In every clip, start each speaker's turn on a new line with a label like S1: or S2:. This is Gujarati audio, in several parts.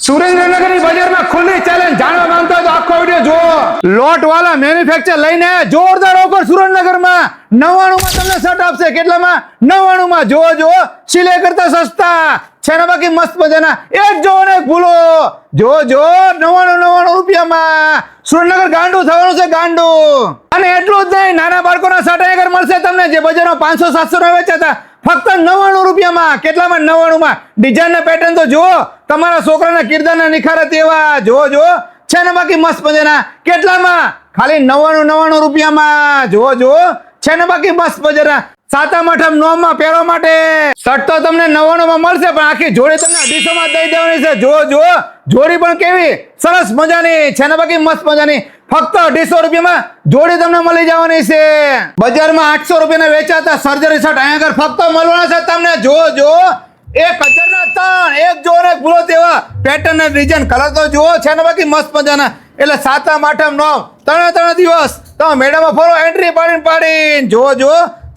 S1: સુરેન્દ્રનગરની બજારમાં ખુલ્લી ચેલેન્જ જાણવા માંગતા તો આખો વિડિયો જુઓ। લોટ વાળા મેન્યુફેક્ચર લઈને જોરદાર ઓફર સુરેન્દ્રનગરમાં 99 માં તમને શર્ટ આપશે। કેટલામાં? 99 માં। જો સિલાઈ કરતા સસ્તા છે ને બાકી મસ્ત મજાના એક જો ને એક ભૂલો જો 99 રૂપિયામાં સુરેન્દ્રનગર ગાંડું થવાનું છે ગાંડું। અને એટલું જ નહીં, નાના બાળકોના શર્ટ અહીંયા મળશે તમને જે બજારમાં 500-700 ના વેચાતા ફક્ત 99 રૂપિયામાં। કેટલામાં? 99 માં। ડિઝાઇન ના પેટર્ન તો જુઓ, તમારા છોકરાના કિરદારના નિખારે તેવા જો છે ને બાકી મસ્ત મજાના કેટલામાં? ખાલી 99 રૂપિયામાં। જો છે ને બાકી મસ્ત મજાના સાતમ આઠમ નોમ માં પહેરવા માટે શર્ટ તો તમને 99 માં મળશે, પણ આખી જોડી તમને 250 માં દઈ દેવાની છે। જો જોડી પણ કેવી સરસ મજાની છે ને બાકી મસ્ત મજાની ફક્ત 250 રૂપિયામાં જોડી તમને મળી જવાની છે। બજારમાં 800 રૂપિયાના વેચાતા સર્જરી શર્ટ અહીંયા આગળ ફક્ત મળવાના છે તમને જો 1000 ના 3 એક જો ને ભૂલો તેવા પેટર્ન અને ડિઝાઇન કલર તો જુઓ છે ને બાકી મસ્ત મજાના। એટલે સાતમ આઠમ નોમ ત્રણ દિવસ તમે મેડમ ફરો એન્ટ્રી પાડીને જો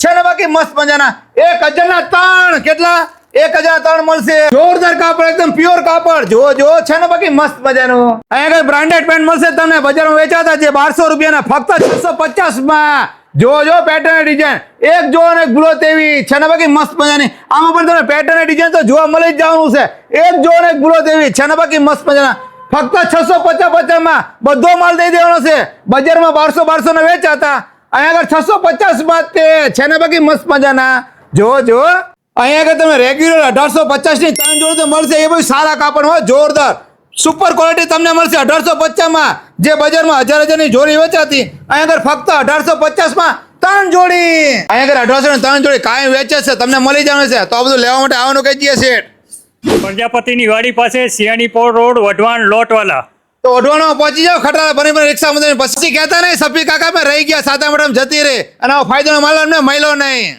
S1: છે ને બાકી મસ્ત મજાના 1000 ના 3 કેટલા 1003 મળશે। જોરદાર કાપડ, એકદમ પ્યોર કાપડ જો છે ને બાકી મસ્ત મજાનું। અહીંયા બ્રાન્ડેડ પેન્ટ મળશે તમને બજારમાં વેચાતા જે 1200 રૂપિયાના ફક્ત 650 માં જો પેટર્ન ડિઝાઇન એક જો ને એક ભૂલો તેવી છે ને બાકી મસ્ત મજાની। આમાં પણ તમને પેટર્ન ડિઝાઇન તો જોવા મળી જ જવાનું છે। એક જો ને એક ભૂલો તેવી છે ને બાકી મસ્ત મજાના ફક્ત 650 માં બધો માલ દઈ દેવાનો છે। બજારમાં 1200 ના વેચાતા અહીંયા આગળ 650 માં છે ને બાકી મસ્ત મજાના જો અહીંયા આગળ તમે રેગ્યુલર 1850 ની 3 જોડી તો મળશે। એ બહુ સારા કાપડ હોય, જોરદાર સુપર ક્વોલિટી તમને મળશે 1850 માં। જે બજારમાં 1000 ની જોડી વેચાતી અહીંયા આગળ ફક્ત 1850 માં 3 જોડી। અહીંયા આગળ 1800 ની 3 જોડી કાંઈ વેચે છે, તમને મળી જવાનું છે। તો આ બધું લેવા માટે આવવાનું કઈ જઈએ શેઠ?
S2: પ્રજાપતિની વાડી પાસે સિયાણીપોર રોડ, વઢવાણ લોટવાલા।
S1: તો વઢવાણમાં પહોંચી જાવ, ખટારા બની રિક્ષા પછી કહેતા નહીં સફી કાકા મેં રહી ગયા સાતમ આઠમ જતી રહે અને ફાયદો માલ અમને મળ્યો નહીં।